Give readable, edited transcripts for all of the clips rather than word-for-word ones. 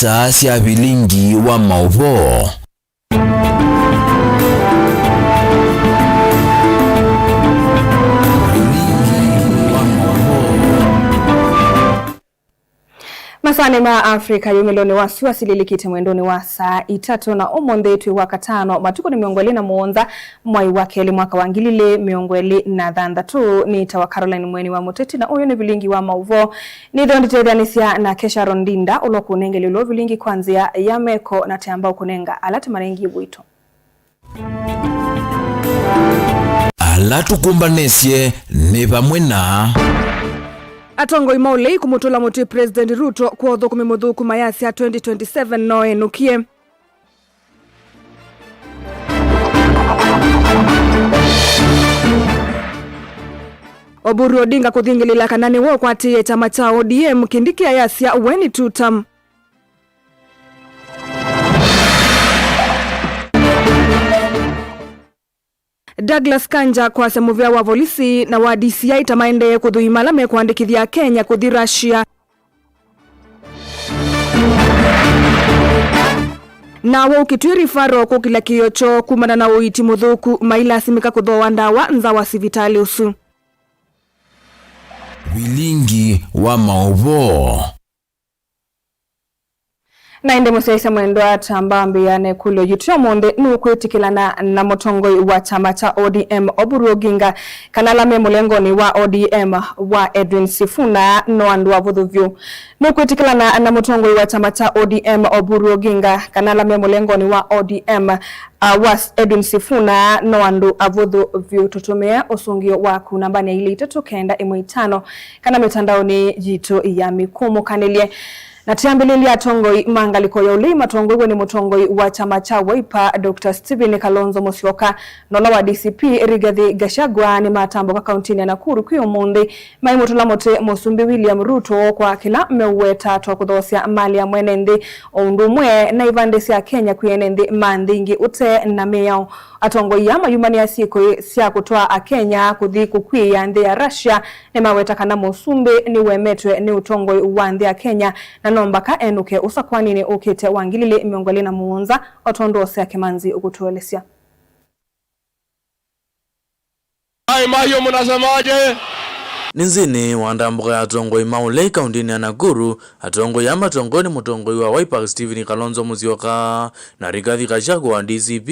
saa cia vilingi wa mauvo. Masane ma Afrika yumelone wasiwasililikite mwendoni wa saa 3 na omondhetwe wa katano matuko ni miongweli na muonza mwai wakeli mwaka wangilile miongweli na dhandatu ni tawa Caroline Mweni wa Muteti na uyo ni vilingi wa mauvo ni dhonditedanisia na Kesha Rondinda uloku unenge lilo vilingi kwanzia ya meko na teamba ukunenga alati marengi wito alatu kumbanesye ni pamwena Atongo imaulei kumutula muti President Ruto kwa udhuku mimudhuku mayasi ya 2027 noe nukie. Oburu Odinga kuthingilila kanani wo kwa tiye chama cha ODM kindiki ya yasi ya uweni tutam. Douglas Kanja kwa semuvia wa polisi na wa DCI tamaende kuthuimalame kuandikithia Kenya kuthi Russia. Na wo kitwiri faro kukila kiyocho kumana na uiti muthuku maila simika kuthoa ndawa nza wa sivitali usu. Vilingi wa mauvo. Na inde musaisa mwendo atambambi yane kulo yutio monde nukwetikilana na motongoi wa chama cha ODM Oburu Oginga kanalame mulengoni wa ODM wa Edwin Sifuna noandu wa vudhuvyu. Nukwetikilana na motongoi wa chama cha ODM Oburu Oginga kanalame mulengoni wa ODM wa Edwin Sifuna noandu avudhuvyu tutumia usungio wa kunambani ili itatokenda imuitano kana mitandao ni jitu ya mikumu kanilie. Na tiambilili ya tongoi mangaliko ya ulima tongoi ni mutongoi wa chama cha Wiper Dr. Stephen Kalonzo Musyoka nola wa DCP Rigathi Gachagua ni matambo kwa kauntini ya Nakuru kuyo mundi maimutula mote Musumbi William Ruto kwa kila meweta toa kuthosia mali ya mwenendi undumwe na ivandesi ya Kenya kuyenendi mandingi ute na meyao atongoi ya mayumani ya siku siya kutoa a Kenya kuthi kukui ya ndi ya Russia ni maweta kana Musumbi ni wemetwe ni utongoi wa ndi ya Kenya na nombaka enuke usakwani ni ukite wangilile miongoli na muunza otondo ose ya Kimanzi ukutuelesya. Hai mayo munasemaje? Ninzini wandambuka ya atongo imaulei kaundini ya Nakuru atongo ya matongoni mutongo wa Wiper Stephen Kalonzo Musyoka na Rigathi Gachagua wa DCP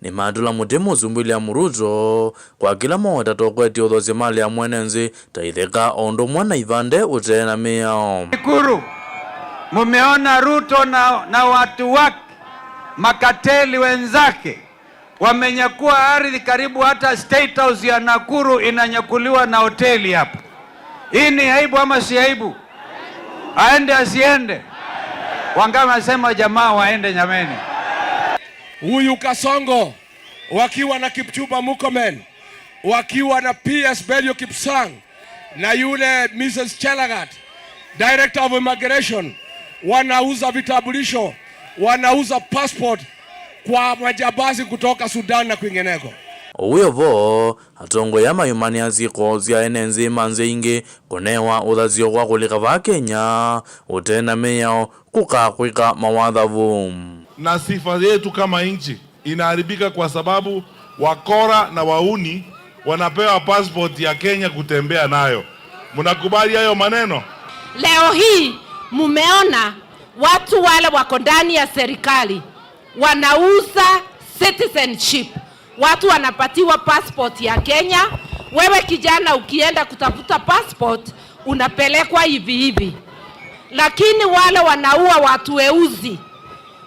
ni madula mutemu Musumbi ya Ruto kwa kila mwata toko eti odhose mali ya mwenenzi taitheka ondo mwana ivande utena meyao. Nakuru mumeona Ruto na watu wake makateli wenzake wamenyakua ardhi karibu hata State House ya Nakuru inanyakuliwa na hoteli hapa. Hii ni aibu ama si aibu? Aende asiende? Wangama nasema jamaa waende nyameni. Huyu Kasongo wakiwa na Kipchumba Murkomen wakiwa na PS Belio Kipsang na yule Mrs. Chelagat Director of Immigration wanauza vitambulisho, wanauza passport kwa majambazi kutoka Sudan na kwingineko. Uyo vo atongo ya mayumani ya ziko zia enenzi manze inge konewa udhazio kwa kulika va Kenya utena meyao kukakwika mawadhavu. Na sifa yetu kama nchi inaharibika kwa sababu wakora na wauni wanapewa passport ya Kenya kutembea nayo. Mnakubali hayo maneno? Leo hii mumeona watu wale wako ndani ya serikali wanauza citizenship. Watu wanapatiwa passport ya Kenya. Wewe kijana ukienda kutafuta passport unapelekwa hivi hivi. Lakini wale wanaua watu weusi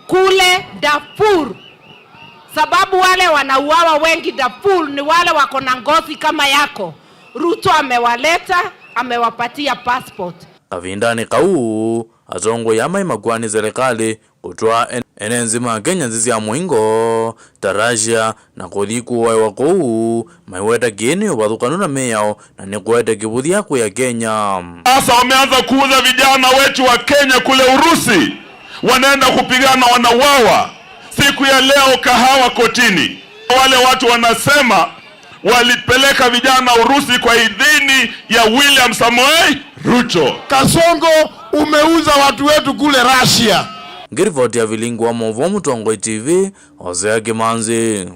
kule Darfur. Sababu wale wanauawa wengi Darfur ni wale wako na ngozi kama yako. Ruto amewaleta, amewapatia passport. Avindani kau atongo ya maimagwani serikali kutoa enenzima Kenya zizi ya muingo tarajia na kuthiku wa wakuu maiweta geni ubadhukanu na meyao na nikuweta kibudhi yako ya Kenya. Sasa wameanza kuuza vijana wetu wa Kenya kule Urusi, wanaenda kupigana, wanauawa. Siku ya leo kahawa kotini, wale watu wanasema walipeleka vijana Urusi kwa idhini ya William Samoei Ruto. Kasongo umeuza watu wetu kule Russia. Ngiripoti ya Vilingi wa Mauvoo, Mutongoi TV, Hosea Kimanzi.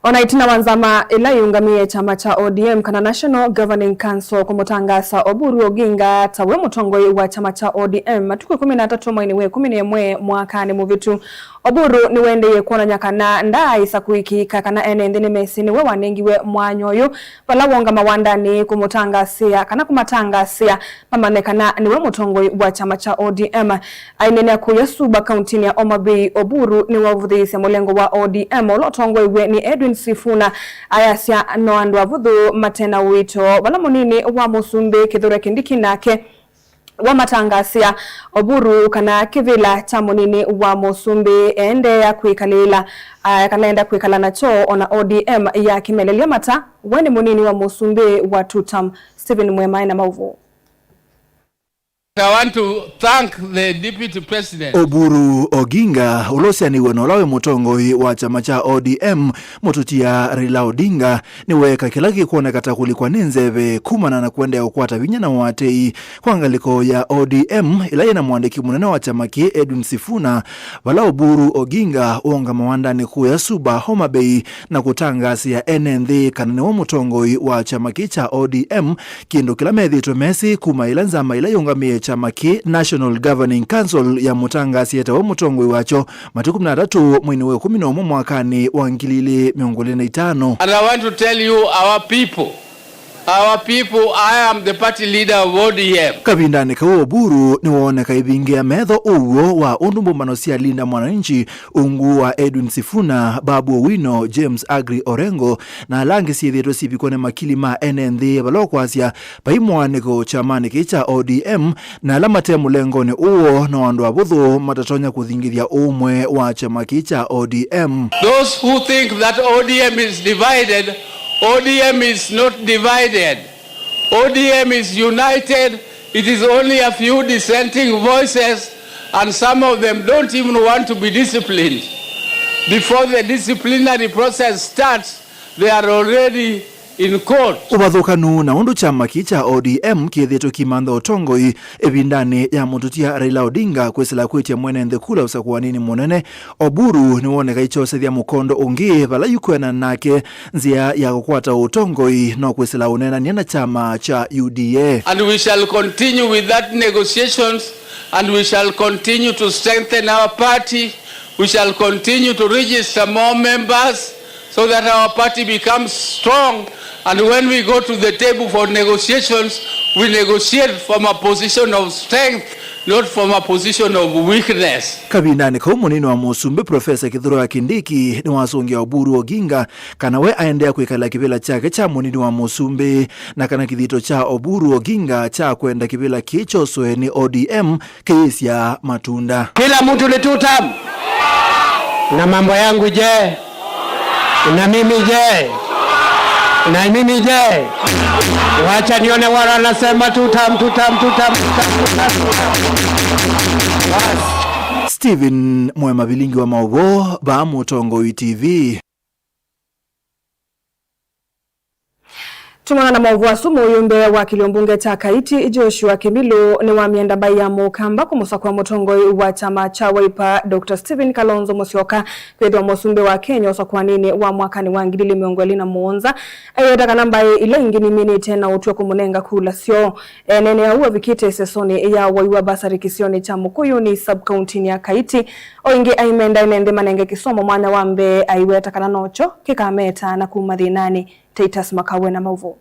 Onaitina wanzama ila yungamie chama cha ODM kana National Governing Council kumutangasa Oburu Oginga tawe mutongoi wa chama cha ODM matuku 13 mwezi wa 11 mwakani muvitu. Oburu ni wendeye kuona nyakana nda isa kuiki kakana enende ni mesi ni wanengiwe mwanyoyo pala wonga mawandani kumutangasia kana kumatangasia mamanekana niwe mutongoi wa chama cha ODM ainene kuyesuba kauntini ya Homa Bay. Oburu ni wavudhisi mulengo wa ODM olotongoi we ni Edwin Sifuna ayasia noandwa vudhu matena wito wala munini wa Musumbe Kithure Kindiki nake wa matangasia Oburu kana kivila cha munini wa Musumbe ende ya kuikalila kanaenda kuikala na cho ona ODM ya kimelelia mata weni munini wa Musumbe wa tutam. Stephen Mwema na Mauvoo. I want to thank the Deputy President. Oburu Oginga ulosiani wenolawe mutongoi wa chama cha ODM mututia Raila Odinga niweka kilaki kuona katakuli kwa ninzeve kumana na kuenda ya ukwata vinyana watei kwa angaliko ya ODM ilaye na muandiki munene wa chama ki Edwin Sifuna wala Oburu Oginga uonga mawandani kuya suba Homa Bay na kutangasi ya NND kanane wa mutongoi wa chama ki cha ODM kiendo kila medhi tumesi kuma ilanzama ila yungamie chama ki National Governing Council ya mutangasi yeta wa mutongoi wacho matuku 13 mwezi wa 11 mwakani wa 2025. And I want to tell you our people, I am the party leader of ODM. Kabindani kwa Oburu ni waoneka ibingia medho uwo wa undumbu manosia linda mwananchi ungu wa Edwin Sifuna, Babu Owino, James Agri Orengo na alangi siyeto sipikone makili ma NND balokwasia paimwaniko chamani kicha ODM na alamate mulengoni uwo na wandu wabudhu matatonya kuthingithia umwe wa chama kicha ODM. Those who think that ODM is divided, ODM is not divided. ODM is united. It is only a few dissenting voices, and some of them don't even want to be disciplined. Before the disciplinary process starts, they are already in court. Ubathukanu na undu chama kicha ODM kiethetwo kimantha utongoi ebindani ya mututia Raila Odinga kwesela kwetia mwene nthekula usakuwanini munene. Oburu ni woneka ichosethia mukondo ungi vala yukwena nake nzia ya kukwata utongoi no kwesela unena niana chama cha UDA. And we shall continue with that negotiations, and we shall continue to strengthen our party. We shall continue to register more members so that our party becomes strong. And when we go to the table for negotiations, we negotiate from a position of strength, not from a position of weakness. Kabindani kwa munini wa Musumbe Profesa Kithure Kindiki ni wasungia Oburu Oginga kana we aendea kuikala kibila chake cha munini wa Musumbe na kana kithito cha Oburu Oginga cha kwenda kibila kicho sweni ODM keisia matunda. Kila mtu ni tutam. Na mambo yangu je? Na mimi je? Na mimi je? Wacha nione wala nasema tutam. Stephen Mwema, Vilingi wa Mauvoo, ba Mutongoi TV. Tumana na Mauvoo asumu uyumbe wa kiliombunge cha Kaiti Joshua Kimilu ni wa mienda bai ya mukamba kumusakwa mutongoi wa chama cha Wiper Dr. Stephen Kalonzo Musyoka kwethwa Musumbe wa Kenya usakwa nini wa mwakani wa 2021 ayedaka nambaye ile ingini mini tena utwe kumunenga kula sio nene ya uwa vikite sesoni ya waiwa basari kisioni cha Mukuyu ni sub-county ya Kaiti oingi aimenda inende manenge kisomo mwana wambe aiweta kana nocho kikameta na kumadhinani. Titus Makawe na Mauvoo.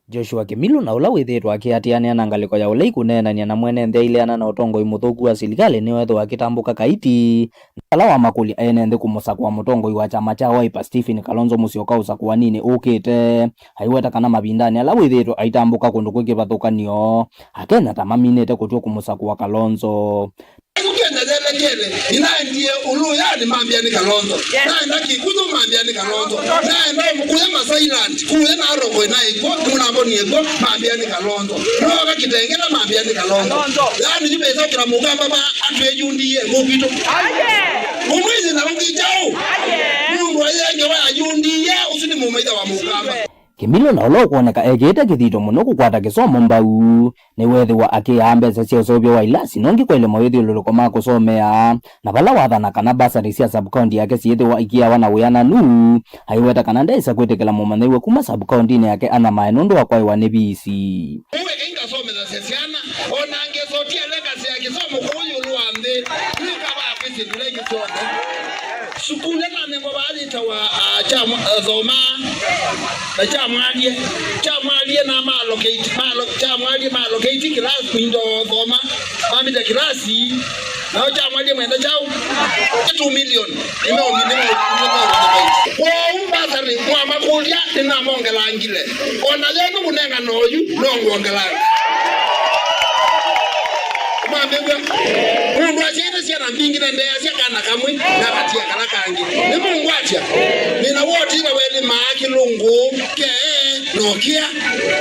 Joshua Kimilu na ula withitwa akiatiania na ngaliko ya ulei kunenania na mwene nthia ileana na utongoi muthuku wa serikali ni wetho akitambuka Kaiti ala wa makuli enende kumusakwa mutongoi wa chama cha Wiper Stephen Kalonzo Musyoka usakwa nini ukite haiweta kana mabindani ala withitwa aitambuka kundu kwikivathukanio akena tamaminete kutwa kumusakwa Kalonzo. Ndiye ulu yani mambiani Kalonzo naenda kikuzo mambiani Kalonzo naenda mkuya Masailand kuya na Rongo naiko munambo niego mambiani Kalonzo roga kitengera mambiani Kalonzo yani jibeza kila mugamba ba atwejundiye mubito mumwizi na ngijao mungu ayenge wa ajundiye usini mumaida wa mugamba. Kimilo na olo kuoneka egeta kithito muno kukwata kisomo mbau ni wethi wa akiambe cia usobyo wa ilasi nongi kwele moyethi luloko makusomea na bala wathana kana basari cia subcounty yake ciithi wa ikia wana uyana nu aiweta kana ndaisa kwetekela mumanaiwe kuma subcounty yake ana maenundu akwa iwa ni bisi uwe kinga some za sesiana ona angezotia legacy ya kisomo kuyu luande nika ba kwisi ndulegi somo shukule na nengo baadhi tawa chama zoma na chamwalie na malocate class window zoma mami da klasi na chamwalie mwenda chao 2 million kwa umbasari kwa makulia tena mongela ngile ona yenu kunenga noyu nongongela Mungu achene sia na mbingi na ndea sia kana kamwe na katia kala kangi ni Mungu acha nina wote ile weli maaki lungu ke nokia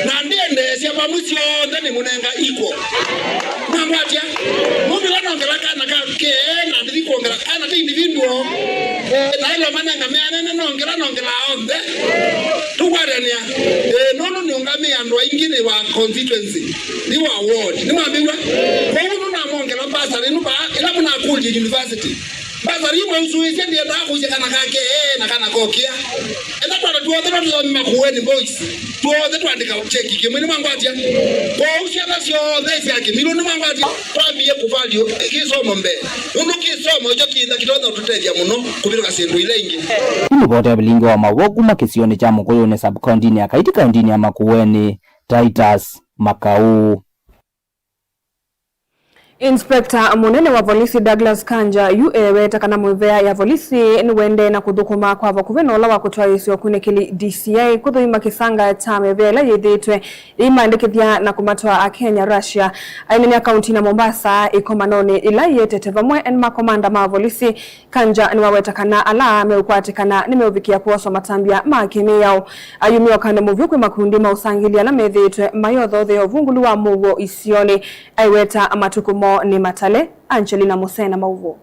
na ndiende sia pamusio ndani munenga iko Mungu acha Mungu lanaongela kana ke na ndiko ongela kana ti individual na ile mananga meana nongela onde tuwarania nono ni ungamia ndo ingine wa constituency ni wa ward ni mwambiwa mongela basari nuba ila muna kulje university basari mwe usuise ndiye ndakuja kana kake na kana kokia enda kwa tuothe ndo makuweni boys tuothe twandika cheki kimwe mwangu atia kwa usiana sio thesi yake milioni mwangu atia twambie kuvalio kisomo mbe kisomo hicho kinda kitoza tutedia muno kubiruka sindu ile ingi ni bote bilingo wa mawogu makisioni cha mukoyo ne subcounty ya kaiti county ya Makueni Titus Makau. Inspector munene wa polisi Douglas Kanja weta kana mwivea ya polisi niwende na kuthukuma kwa vakuvenola wa kutwa isio kunekili DCI kuthuima kisanga cha mevela yithitwe imandikithia na kumatwa a Kenya Russia ainene akaunti na Mombasa ikomanoni ila yetete vamwe en makomanda ma polisi Kanja niwaweta kana ala meukwatикana nimeuvikia kuoso matambia makeme yao ayumio kanda muvyukwe makundi mausangilia na methitwe mayotho theo vungulu wa mugo isioni aiweta amatukumo ni Matale Angelina Musena Mauvo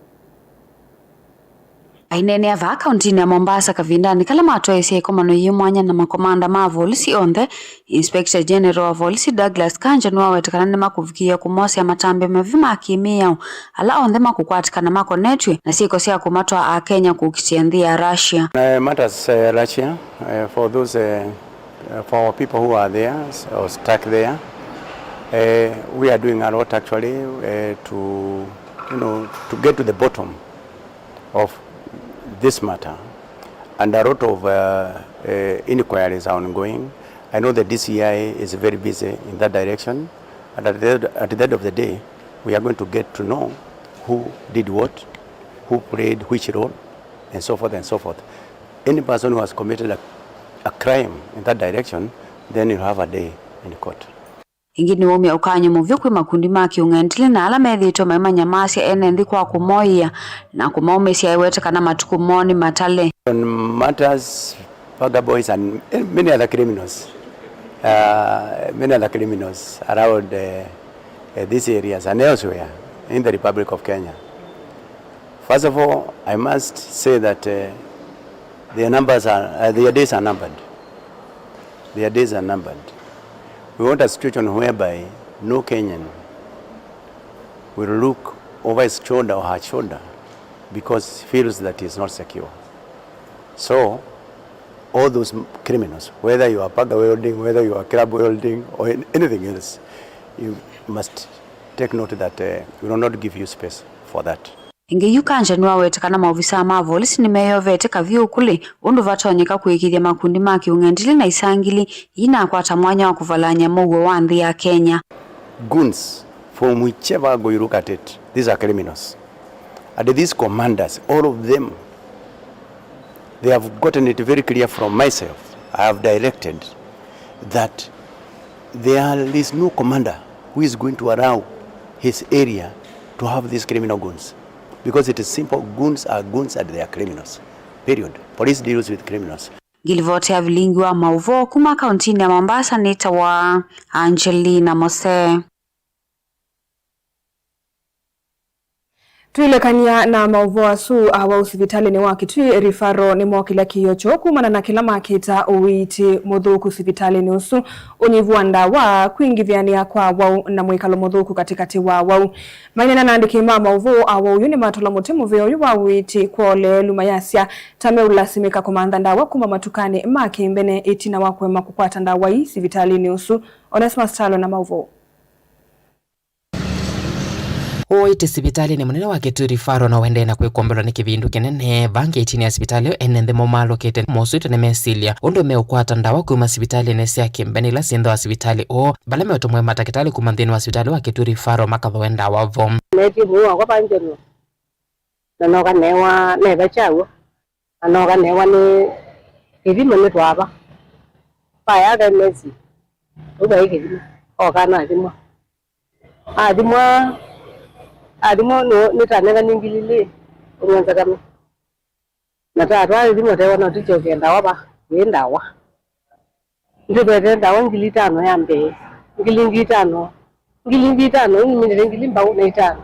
ainene ava akaunti ya Mombasa kavindani kala matwa isi ikomano yimwanya na makomanda ma volisi onthe Inspector General wa volisi Douglas Kanja niwawetekana ni makuvikia kumosi ya matambe mevima akimia ala onthe makukwatikana mako netwe na siko siya kumatwa a Kenya kukitiandia Russia matters Russia for those for our people who are there or stuck there. We are doing a lot actually to get to the bottom of this matter, and a lot of inquiries are ongoing. I know the DCI is very busy in that direction, and at the end of the day, we are going to get to know who did what, who played which role, and so forth and so forth. Any person who has committed a crime in that direction, then you'll have a day in court. Ingini womia ukanyo muvyukwe makundi maki ungentili na ala methito maimanya masya enendi kwa kumoia na kumaumesi ya iweta kana matukumoni Matale. On matters, Paga boys and many other criminals around these areas and elsewhere in the Republic of Kenya. First of all, I must say that their days are numbered. Their days are numbered. We want a situation whereby no Kenyan will look over his shoulder or her shoulder because he feels that he is not secure. So, all those criminals, whether you are Paga welding, whether you are club welding or anything else, you must take note that we will not give you space for that. Inge Kanja niwawetekana maofisa ma volisi nimeyovete kavyo kule undu vatonyeka kuikithia makundi maki ungentili na isangili ina kwata mwanya wa kuvalanya muwe wa nthi ya Kenya. Goons, from whichever angle you look at it, these are criminals. And these commanders, all of them, they have gotten it very clear from myself. I have directed that there is no commander who is going to allow his area to have these criminal goons. Because it is simple, goons and they are criminals. Period. Police deals with criminals. Gilivote ya vilingi wa Mauvo kuma kauntini ya Mombasa nita wa Angelina Mose. Tuilekania na mauvoa su awa usivitali ni wakitui rifaro ni mwakila kiyocho kumana na kila makita uwiti mudhuku usivitali ni usu unyivu ndawa kuingiviania kwa wau na mwikalo mudhuku katikati wa wau. Mainena na andikima mauvo awa uyuni matola mutimu vyo yuwa uwiti kwa ole lumayasia tame ulasimika kumanda ndawa kuma matukani maki mbene itina wakwe makukwata ndawa hii sivitali ni usu. Onesmus Talo na mauvo. Oite sibitali ni munene wa Kitui Faro na wende na kwikombelwa ni kivindu kinene bangi itini ya sibitali enende momalo kete mosuito ne mesilia ondo meukwata ndawa kuma sibitali ne sia kimbeni la sindo wa sibitali o bala meutomwe matakitali kumandhini wa sibitali wa Kitui Faro makadho wenda wa vom neti muwa kwa panjeno nanoka newa neba chawo nanoka newa ni hivi mwenetu hapa paya ga mesi uba hiki hivi okana adimo no nitanega ningilile unyanza kama natatu adimo tewa no ticho kenda waba yendawa ndibete ndawa ngilitano yambe ngilingitano ngiminde ngilimba unaitano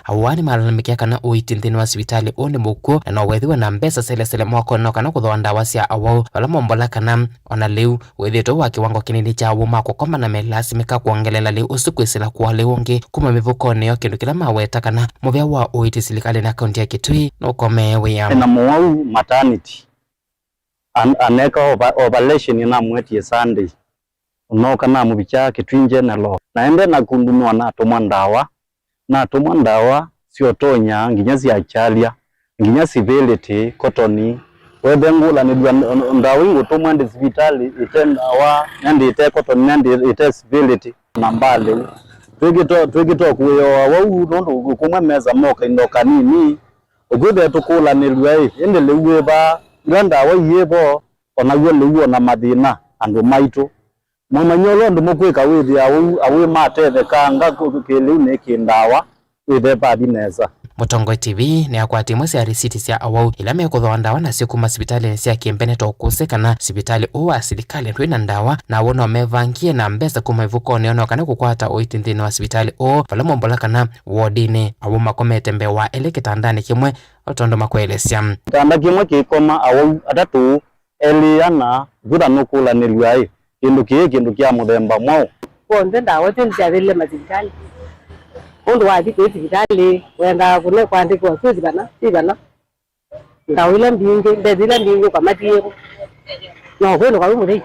awani malalamika kana uitinthini wa sibitali one muko na wethiwa na mbesa sele mwako no kana kuthwa ndawa cia awao wala mombola kana ona liu wethito wa kiwango kinini cha wuma kukoma na melasimika kuongelela liu usikwisila kwa liungi kuma mivuko neyo kindu kila maweta kana muvya wa uiti silikali na kaunti ya Kitui no komewe ya na mwau maternity aneka ovulation na mweti Sunday no kana mubicha Kitui general na ende na kundunwa na tumwa ndawa sio tonya nginya cia chalia nginya civility cotton webengula ni ndawa ingo tumwa ndi hospitali itendawa ndi ite cotton ndi ite civility na mbale twigito kuyo wau ndo kumwe meza moka indoka nini ogwethe tukula ni lwai ende lewe ba ndawa yebo ona lewe na mathina andu maitu Mwamanyolo ndo mukwika withi awi matete kanga kukiliu ne kindawa withe badineza. Mutongo TV ni akwati mwesi ya risiti sia awau ila mekuthwa ndawa na siku masibitali ni sia kiembene tokusekana sibitali uwa silikali ntwina ndawa na wono mevangie na mbesa kuma ivuko neono kana kukwata uitinthini wa sibitali o pala mombola kana wodini awu makomete mbewa ele kitandani kimwe otondo makwelesya kitanda kimwe kikoma awau atatu eliana thutha nukula ni lwai kindu kia muthemba mwao konde ndawa tinjavile mazibitali undu wathi kwiti vitali wenda kune kwandikwa suzi bana ndawile mbingi ndezile mbingi kwa matiego no kwenu kwa umuri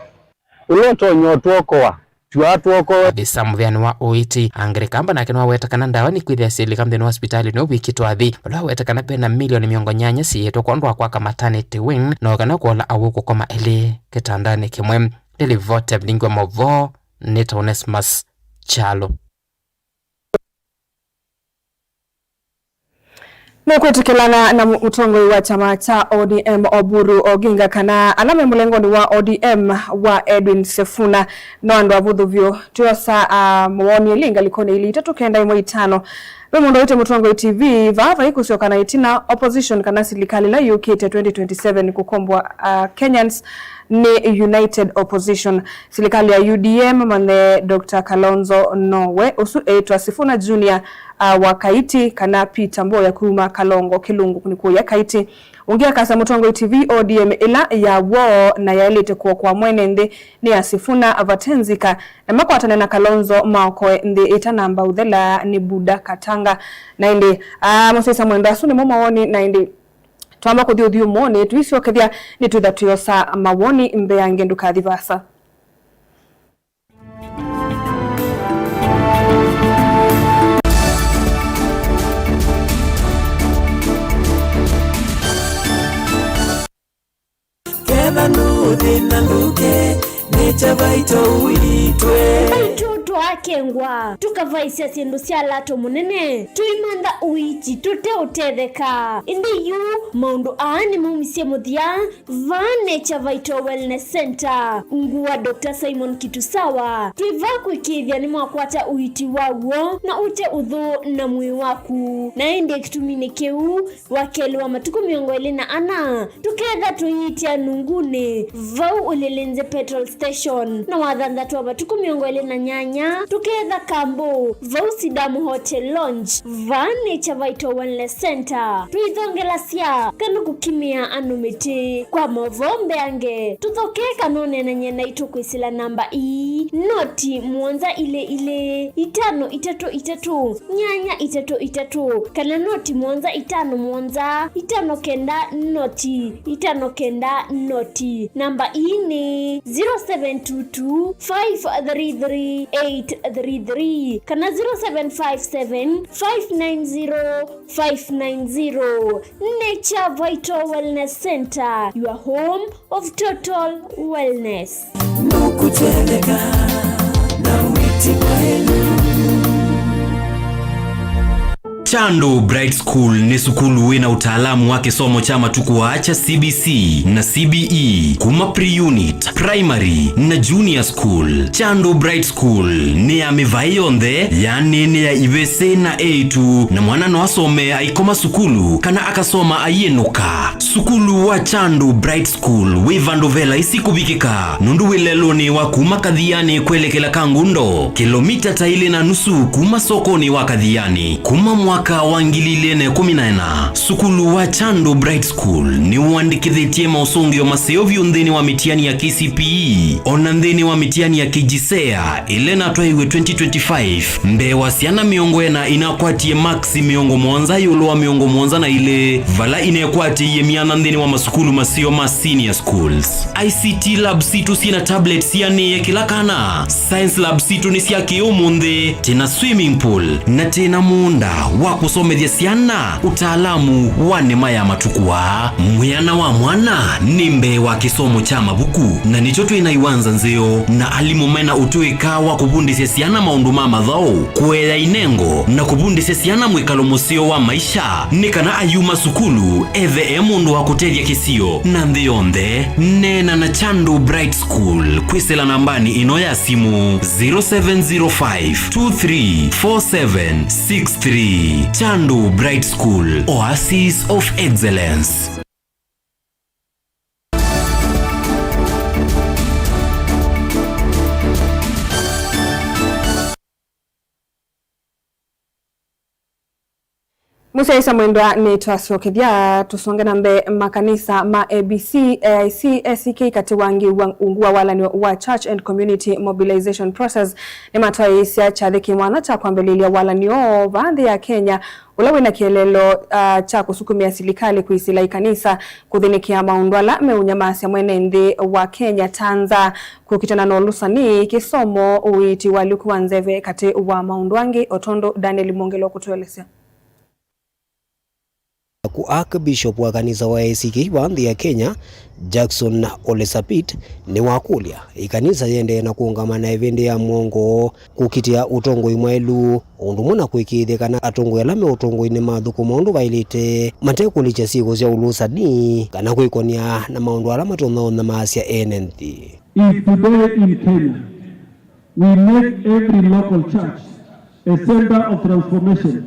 uloto nyotokoa tuatokoa bisamuvyani wa oiti angirikamba na kenwa weta kana ndawa ni kwithia silika mthini wa hospitali no wikitwa thi bala weta kana pena milioni 800 siyetwa kwandwa kwa maternity wing no kana kuola awuko koma eli kitandani kimwe Delivote Blingwa Movo Neta Onesmus Chalo. Mekwetikilana na utongoi wa chama cha ODM Oburu Oginga kana alame mulengoni wa ODM wa Edwin Sifuna no ndo avudhuvyo tuyosa mwoni linga likone ili itatu kenda imwe itano Bemundo ite Mutongo TV vava ikusioka na itina opposition kana silikali la UK 2027 kukombwa Kenyans ni United Opposition silikali ya UDM mane Dr. Kalonzo Nowe usu eitwa Sifuna Junior wa Kaiti kana Peter Mboya kuma Kalongo Kilungu kunikuwa ya Kaiti ungia kasa Mutongo TV ODM ila ya wo na ya elite kwa mwenende ni ya Sifuna Avatenzika na makwatane na Kalonzo Maokoe ndi itanamba udhela ni Buda Katanga na indi Mosesa Mwenda asuni mawoni na indi tuamba kuthiu mone tuisio kethia ni tuthatuyosa mawoni mbeya ngendu kathivasa Kena nuthi na luke necha vaito uitwe twakengwa tukavaisia sindu cia lato munene tuimanda uichi tute utetheka indi yu maundu aani mumisie muthia vane cha Vital Wellness Center nguwa Dr. Simon Kitusawa tuiva kwikithia ni mwakwata uiti waguo na ute uthu na mwi waku na indi kitumini kiu wakeli wa matuku 24 tuketha tuitia nungune vau ulilinze petrol station na wathantha twa matuku 28 Kenya tuketha kambo Vausi Damu Hotel Lounge Vane Chavaito Wellness Center tuithongela sia kanu kukimia anumiti kwa movombe ange tuthoke kanone na nyena itukwisila namba noti mwanza ile itano itatu nyanya itatu kana noti mwanza itano kenda noti namba ni 0722 533 833 kana 0757 590 Nature Vital Wellness Center, your home of total wellness. Nukuteleka na witi kwenu. Chando Bright School ni sukulu wina utaalamu wake somo chama tukuacha CBC na CBE kuma pre-unit, primary na junior school. Chando Bright School ni ya mivayonde yani ni ya ivese na A2 na mwana no asome aikoma sukulu kana akasoma ayenuka. Sukulu wa Chando Bright School wivandovela isikubikika nundu wileloni wa kuma Kadhiani kwelekela Kangundo kilomita taili na nusu kuma sokoni wa Kadhiani kuma mwaka wangilile 14. Sukulu wa Chando Bright School ni uandikithitie mausungio maseo vyundhini wa mitiani ya KCPE onandhini wa mitiani ya KJSEA ile na twaiwe 2025 mbewa siana miongwena inakwatie maxi miongo mwanza yulo wa miongo mwanza na ile vala inekwatie mianandhini wa masukulu maseo ma senior schools. ICT lab situ sina tablets yani kila kana. Science lab situ ni siya kiumunde tena swimming pool na tena muunda wa kusomethia siana utaalamu wa nema ya matukua. Mwiana wa mwana nimbe wa kisomo cha mabuku na nicho tuinaiwanza nzeo na alimu mena utuika wa kubundisya siana maundu mama dhao kuela inengo na kubundisya siana mwikalo musio wa maisha nikana ayuma sukulu ethe mundu wa kuteria kisio na ndhionde nena na Chando Bright School kwisela nambani ino ya simu 0705 234763. Chando Bright School, Oasis of Excellence. Musa Isa Mwendwa ni tuasokithia tusonge nambe makanisa ma ABC, AIC, SCK katiwangi ungua walani wa Church and Community Mobilization Process ni matoi isia chadhiki mwana cha kuambelilia walani o vaandhi ya Kenya ulawe na kielelo cha kusukumia silikali kuisila ikanisa kuthinikia maundwala meunyamasi ya mwenendi wa Kenya Tanza kukitana na olusani kisomo uiti waluku wanzeve kati wa maundwangi Otondo Daniel Mongelo kutuelesea. Ku Archbishop wa kanisa wa ACK bandhi ya Kenya Jackson Ole Sapit ni wakulia ikanisa yende na kuungamana evende ya mwongo kukitia utongo imwelu undu muna kuikithikana atongo yalame utongo ine mathuku maundu vailite matekulicha sigo cia ulusani kana kwikonia na maundu ala matonaona maasya NNT. If today in Kenya we make every local church a center of transformation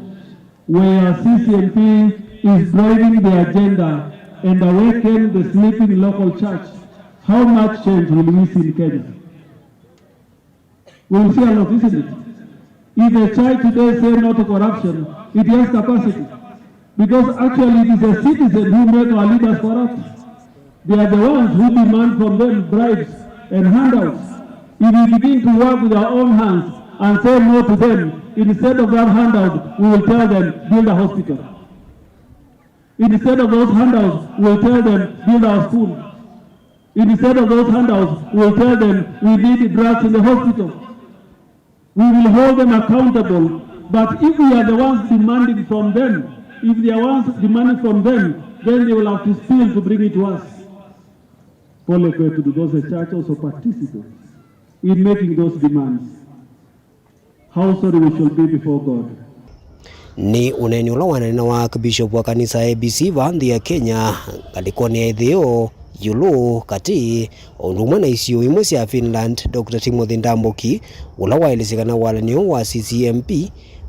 where CCMP is driving the agenda and awaken the sleeping local church, how much change will we see in Kenya? We will see a lot, isn't it? If a church today say no to corruption, it has capacity. Because actually it is a citizen who make our leaders corrupt. They are the ones who demand from them bribes and handouts. If we begin to work with our own hands and say no to them, instead of that handout, we will tell them, build a hospital. Instead of those handouts, we'll tell them, build our school. Instead of those handouts, we'll tell them, we need drugs in the hospital. We will hold them accountable. But if we are the ones demanding from them, if they are ones demanding from them, then they will have to steal to bring it to us. Because the church also participates in making those demands. How sorry we shall be before God. Ni uneni ula wananena wa Archbishop wa kanisa ABC bandhi ya Kenya kalikoni ithio yulu kati undumwa na isio imwe cia Finland Dr. Timothy Ndambuki ula wailisikana walanio wa CCMP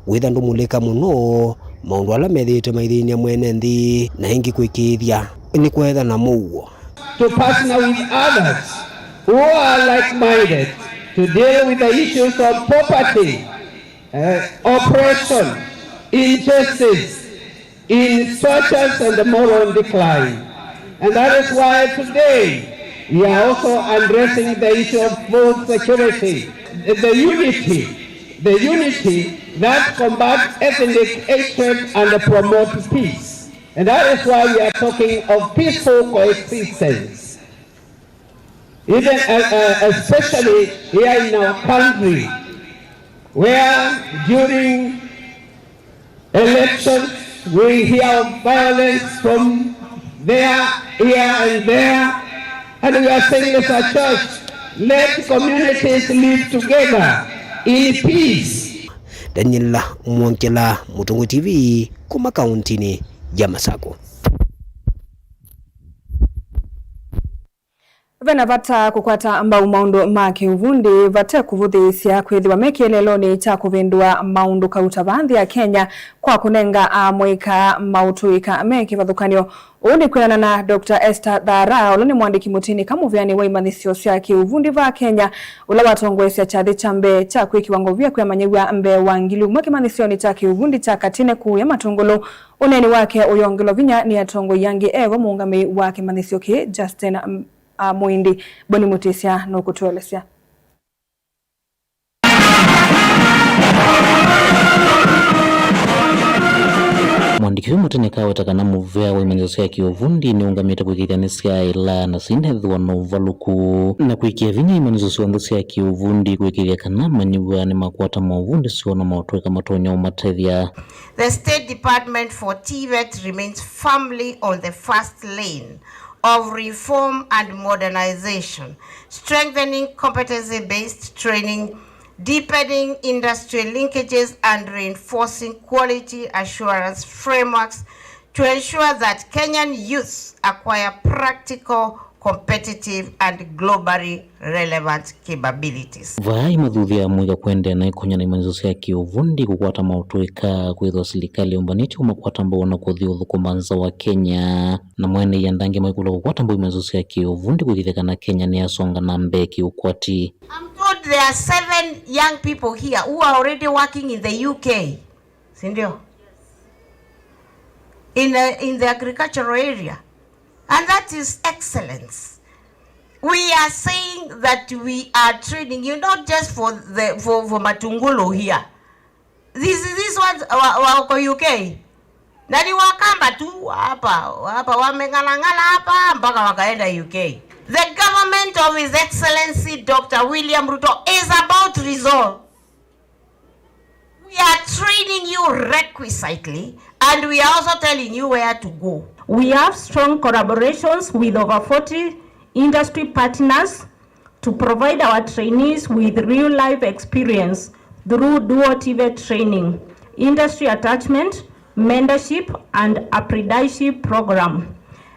withandu mulika muno maundu ala methite maithini mwene nthi na hingi kwikithia ni kwetha na muo to partner with others who are like-minded to deal with the issues of poverty, oppression, injustice, insurgence and the moral decline. And that is why today we are also addressing the issue of food security, the unity that combats ethnic hatred and promotes peace. And that is why we are talking of peaceful coexistence. Even especially here in our country, where during elections we hear of violence from there, here and there, and we are saying as a church, let communities live together in peace. Daniela Mwankela, Mutungu TV, kuma kauntini ya Masako. Vena vata kukwata mbau maundu make uvundi vate kuvuthisya kwithiwa mekieleloni cha kuvindua maundu kauta vanthi ya Kenya kwa kunenga amwika mautuika meki vathukanio. Uni kwena na Dr. Esther Thara ula ni mwandiki mutini kamuvyani wa imanisio sya kiuvundi va Kenya ula watongwesya chathi cha mbe cha kwikiwango vya kuyamanyiwa mbe wa ngilu mwaki manisioni cha kiuvundi cha katine kuu ya matungulu. Uneni wake uyongilo vinya ni atongo yangi ewa muungami wa kimanisio ki Justin Muindi Boni Mutisia no kutuelesya. Mwandiki huyu muteneka watakana muvea wa imanjasa ya kiuvundi ni ungamita kuikithanisya ila na sinethwa no valuku na kuikia vinya imanjasa ya kiuvundi kuikiria kana manyiwa ni makwata mauvundi siona mautueka matonya umatethia. The State Department for TVET remains firmly on the first lane of reform and modernization, strengthening competency-based training, deepening industry linkages, and reinforcing quality assurance frameworks to ensure that Kenyan youth acquire practical, competitive, and globally relevant capabilities. Vai mathuvia mwiga kwende na ikonya na imanjasa ya kiuvundi kukwata mautueka kwithwa serikali umbaniti umakwata mbao na kuthi uthukumanza wa Kenya na mwene yandange maikula kukwata mbao imanjasa ya kiuvundi kukithekana Kenya ni asonga na mbe kiukwati. I'm told there are 7 young people here who are already working in the UK. Sindio? In the agricultural area. And that is excellence. We are saying that we are training you not just for Matungulu here. These ones wako UK. Nani wakamba tu hapa wamengalangala hapa mpaka wakaenda UK. The government of His Excellency Dr. William Ruto is about resolve. We are training you requisitely and we are also telling you where to go. We have strong collaborations with over 40 industry partners to provide our trainees with real-life experience through dual TVET training, industry attachment, mentorship, and apprenticeship program.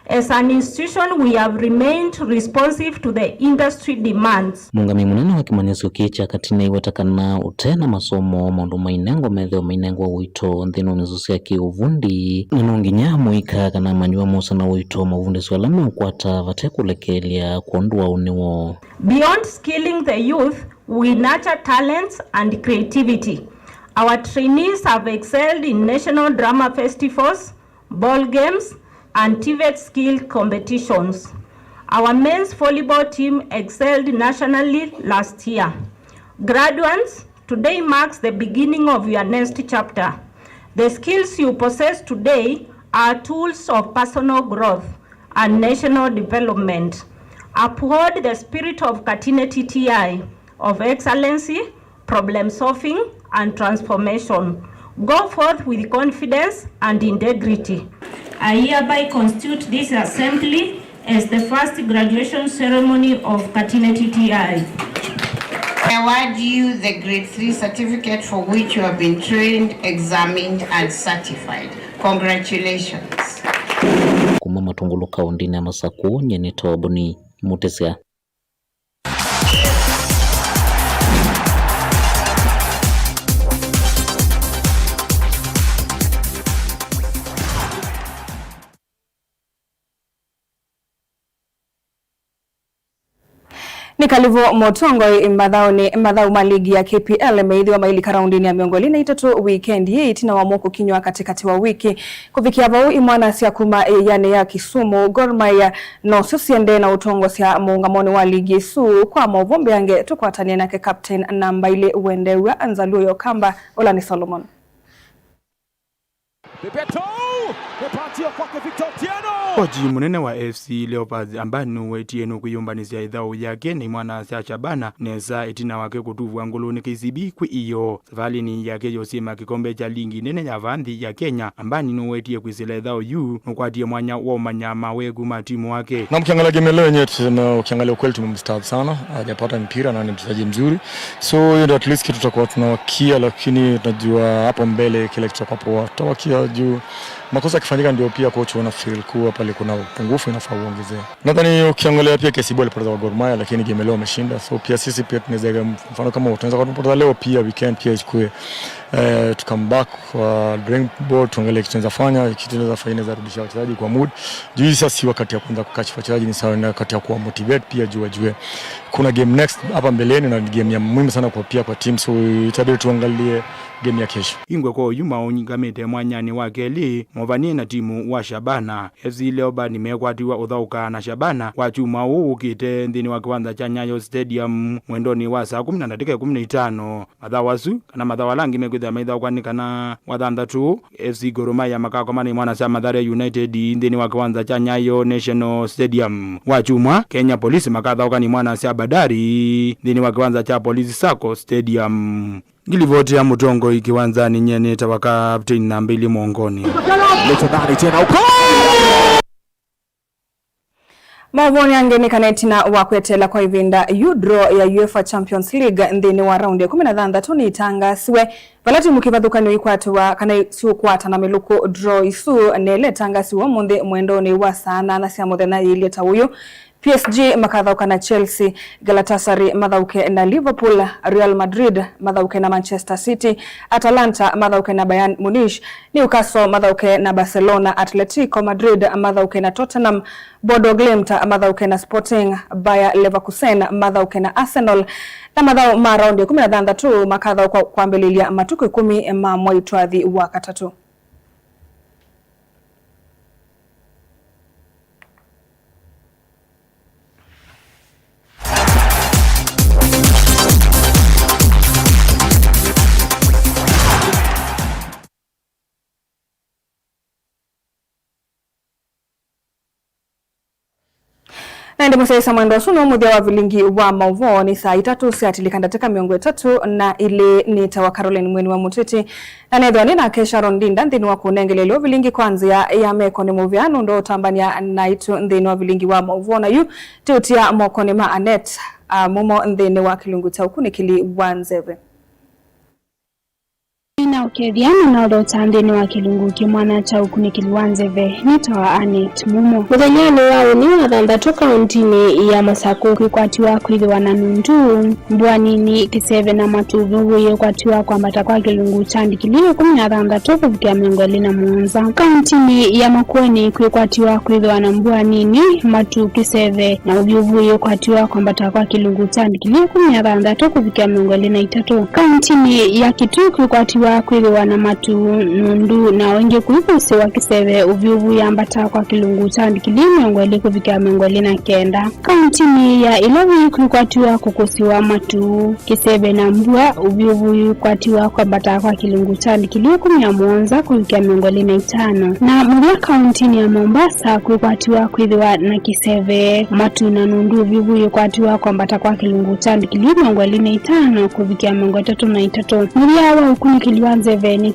As an institution, we have remained responsive to the industry demands. Mungami munene wa kimanisio kicha katina iwatakana utena masomo maundu mainengo metheo mainengo wito nthino nizusi ya kiuvundi nanonginya muika kana manyua mosa na wito mavundi swalame ukwata vatekulekelia kuondua uniwo. Beyond skilling the youth, we nurture talents and creativity. Our trainees have excelled in national drama festivals, ball games, and TVET skill competitions. Our men's volleyball team excelled nationally last year. Graduates, today marks the beginning of your next chapter. The skills you possess today are tools of personal growth and national development. Uphold the spirit of Katine TTI of excellency, problem solving, and transformation. Go forth with confidence and integrity. I hereby constitute this assembly as the first graduation ceremony of Katine TTI. I award you the grade 3 certificate for which you have been trained, examined, and certified. Congratulations. Kuma matungulu kaundini ya Masako nyeni Boni Mutisia. Ni Kalivo Motongo madhao maligi ya KPL meidhiwa maili karaundini ya miongoli na itatu weekend hii tina wamoko kinywa katikati wa wiki kufikia vau imwana siya kuma yane ya Kisumu Gor Mahia no susiende na utongo siya muungamoni wa ligi su kwa mavombe yange tuko atania nake captain namba ile uendewa Anzaluo Yokamba Olani Solomon. Oji munene wa FC Leopards ambaye nuwetie nukuyumbanizia idhao yake ni mwana Sia Shabana neza itina wake kutuvu angoloni KCB kwi iyo safari ni yake yosima kikombe cha ligi nene ya vandhi ya Kenya ambaye nuwetie kwisila idhao yu nukwatie mwanya wa manyama wegu matimu wake. Na mkiangalia game leo yenyewe na ukiangalia ukweli tumemstaafu sana, hajapata mpira na ni mchezaji mzuri. So hiyo ndio at least kitu tutakuwa tunawakia, lakini tunajua hapo mbele kile kitakuwa poa. Tutawakia juu makosa yakifanyika ndio pia coach wana feel kuwa pale kuna upungufu inafaa uongezee. Nadhani ukiangalia pia KCB walipoteza Gor Mahia lakini game leo wameshinda. So pia sisi pia tunaweza mfano kama tunaweza kupoteza leo pia weekend pia ichukue to come back kwa drink board tuangalie kitu tunaweza fanya, kitu tunaweza fanya inaweza rudisha wachezaji kwa mood. Juu sasa si wakati ya kuanza kukatch wachezaji, ni sawa na wakati ya kuwa motivate pia juu kuna game next hapa mbeleni na game ya muhimu sana kwa pia kwa team, so itabidi tuangalie game ya kesho. Ingwe kwa yuma onyigamete mwanyani wa Keli movanie na timu wa Shabana FC Leopards nimekwatiwa udhauka na Shabana kwa chuma huu kite ndini wa kiwanja cha Nyayo Stadium mwendoni wa saa 10 na dakika 15 madhawasu kana madhawalangi mekwitha maidha kwanikana wathandatu FC Gor Mahia makakomani mwana sa Mathare United ndini wa kiwanja cha Nyayo National Stadium wa chuma Kenya Police makadha ni mwana sa Badari ndini wa kiwanja cha Police Sacco Stadium. Gilivoti ya Mutongo ikiwanzani nyene tawaka captain na mbili mwongoni. Leto ndani tena uko! Mavoni angeni kanetina wakwetela kwa ivinda Udro ya UEFA Champions League ndini wa raundi ya 16 ni itangasiwe valati mukivadhukani ikwatuwa kana siukwata na meluku draw isu nele tangasiwa munde mwendoni wa sana na siya muthena ileta uyu PSG makadhauka na Chelsea, Galatasaray madhauke na Liverpool, Real Madrid madhauke na Manchester City, Atalanta madhauke na Bayern Munich, Newcastle madhauke na Barcelona, Atletico Madrid madhauke na Tottenham, Bodo Glimt madhauke na Sporting, Bayer Leverkusen madhauke na Arsenal, na madhau maraundi 16 makadhau kwa mbelilia matuku 10 mamwaitwadhi wa katatu. Na ndi musesa mwendo suno muthia wa vilingi wa mauvo ni saa 3 siatilikanda teka miongo 3 na ile ni tawa Caroline Mweni wa Muteti na nedhwani na kesha rondinda ndini wa kunengeleleo vilingi kwanzia ya meko ni muvianu ndo tambania naitu ndini wa vilingi wa mauvo na yu tutia moko ni maanet mumo ndini wa kilungu tauku ni kili wanzebe. Na ukethiana na udotandini wa kilungu kimwana cha ukunikili wanzeve nitawa Anet Mumo. Muthanyani wao ni wathandatu kauntini ya Masako kwikwatiwa kwithiwa na nundu mbwanini kiseve na matuvu huye kwatiwa kwambata kwa kilungu chandikilio 16 kufikia 27. Kauntini ya Makueni kwikwatiwa kwithiwa na mbwanini matu kiseve na uvyuvu huye kwatiwa kwambata kwa kilungu chandikilio 16 kufikia 23. Kauntini ya Kitui kwikwatiwa kwithiwa na matu nundu na wengi kuikusi wa kiseve uvyuvu yambata kwa kilungu chandikili 20 kufikia 29. Kauntini ya Ilawi kwikwatiwa kukusiwa matu kiseve na mbua uvyuvu kwatiwa kwambata kwa kilungu chandikili 11 kufikia 25. Na Muria kauntini ya Mombasa kwikwatiwa kwithiwa na kiseve matu na nundu uvyuvu kwatiwa kwambata kwa kilungu chandikili 25 kufikia 33. Muria wa ukunikili wanzeve nita